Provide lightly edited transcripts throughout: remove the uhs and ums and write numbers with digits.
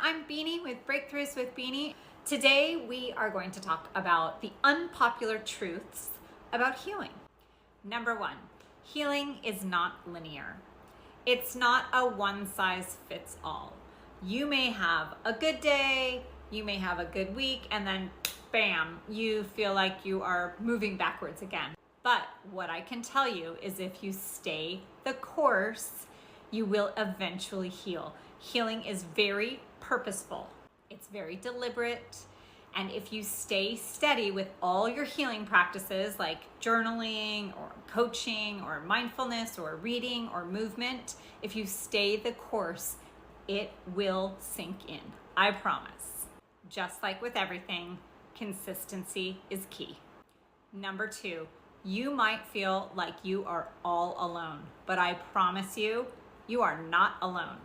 I'm Beanie with Breakthroughs with Beanie. Today we are going to talk about the unpopular truths about healing. Number one, healing is not linear. It's not a one size fits all. You may have a good day, you may have a good week, and then bam, you feel like you are moving backwards again. But what I can tell you is if you stay the course, you will eventually heal. Healing is very purposeful. It's very deliberate. And if you stay steady with all your healing practices like journaling or coaching or mindfulness or reading or movement, if you stay the course, it will sink in. I promise. Just like with everything, consistency is key. Number two, you might feel like you are all alone, but I promise you, you are not alone.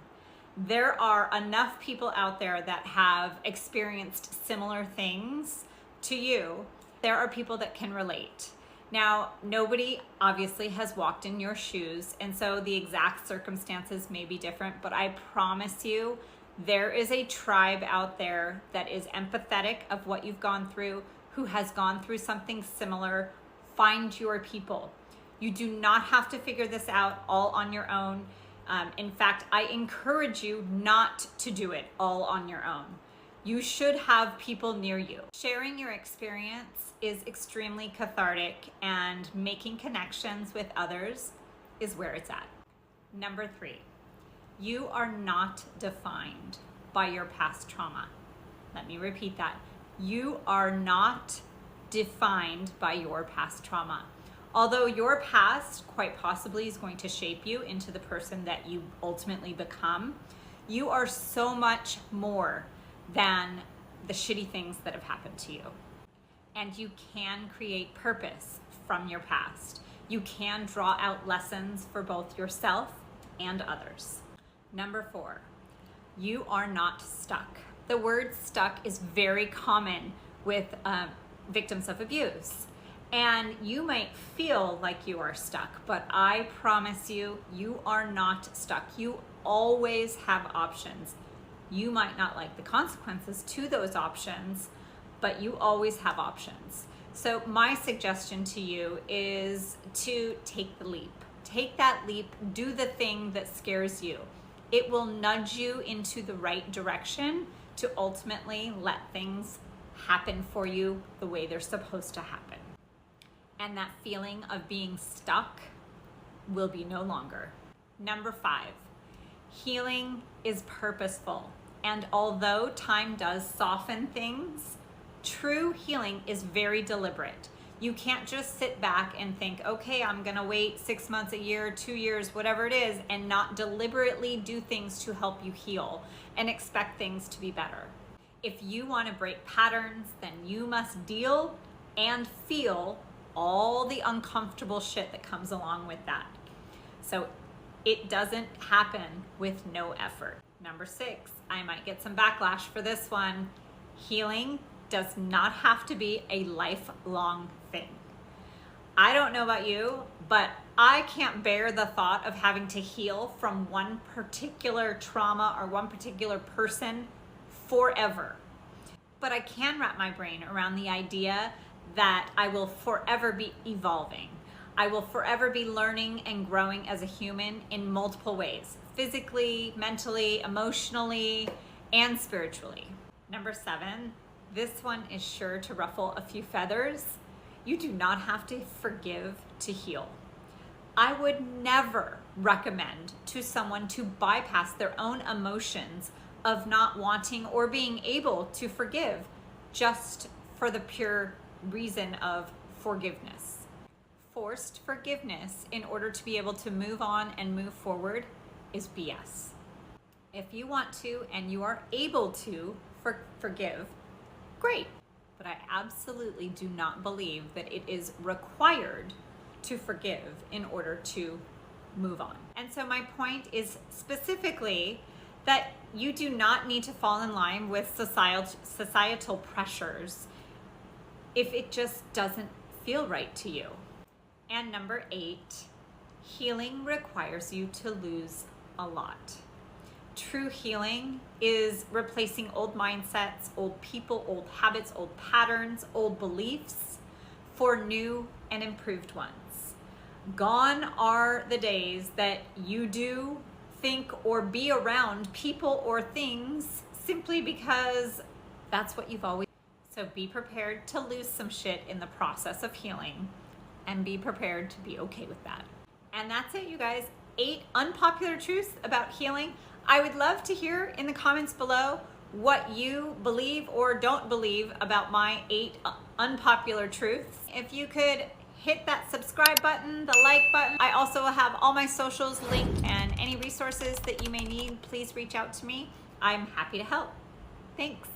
There are enough people out there that have experienced similar things to you. There are people that can relate. Now, nobody obviously has walked in your shoes, and so the exact circumstances may be different, but I promise you, there is a tribe out there that is empathetic of what you've gone through, who has gone through something similar. Find your people. You do not have to figure this out all on your own. In fact, I encourage you not to do it all on your own. You should have people near you. Sharing your experience is extremely cathartic, and making connections with others is where it's at. Number three, you are not defined by your past trauma. Let me repeat that. You are not defined by your past trauma. Although your past quite possibly is going to shape you into the person that you ultimately become, you are so much more than the shitty things that have happened to you. And you can create purpose from your past. You can draw out lessons for both yourself and others. Number four, you are not stuck. The word stuck is very common with victims of abuse. And you might feel like you are stuck, but I promise you, you are not stuck. You always have options. You might not like the consequences to those options, but you always have options. So my suggestion to you is to take the leap. Take that leap, do the thing that scares you. It will nudge you into the right direction to ultimately let things happen for you the way they're supposed to happen. And that feeling of being stuck will be no longer. Number five, healing is purposeful. And although time does soften things, true healing is very deliberate. You can't just sit back and think, okay, I'm gonna wait 6 months, a year, 2 years, whatever it is, and not deliberately do things to help you heal and expect things to be better. If you wanna break patterns, then you must deal and feel all the uncomfortable shit that comes along with that. So it doesn't happen with no effort. Number six, I might get some backlash for this one. Healing does not have to be a lifelong thing. I don't know about you, but I can't bear the thought of having to heal from one particular trauma or one particular person forever. But I can wrap my brain around the idea that I will forever be evolving. I will forever be learning and growing as a human in multiple ways, physically, mentally, emotionally, and spiritually. Number seven, this one is sure to ruffle a few feathers. You do not have to forgive to heal. I would never recommend to someone to bypass their own emotions of not wanting or being able to forgive just for the pure reason of forgiveness. Forced forgiveness in order to be able to move on and move forward is BS. If you want to and you are able to forgive, great. But I absolutely do not believe that it is required to forgive in order to move on. And so my point is specifically that you do not need to fall in line with societal pressures if it just doesn't feel right to you. And number eight, healing requires you to lose a lot. true healing is replacing old mindsets, old people, old habits, old patterns, old beliefs for new and improved ones. Gone are the days that you do, think, or be around people or things simply because that's what you've always. So be prepared to lose some shit in the process of healing, and be prepared to be okay with that. And that's it, you guys. 8 unpopular truths about healing. I would love to hear in the comments below what you believe or don't believe about my 8 unpopular truths. If you could hit that subscribe button, the like button. I also have all my socials linked, and any resources that you may need, please reach out to me. I'm happy to help. Thanks.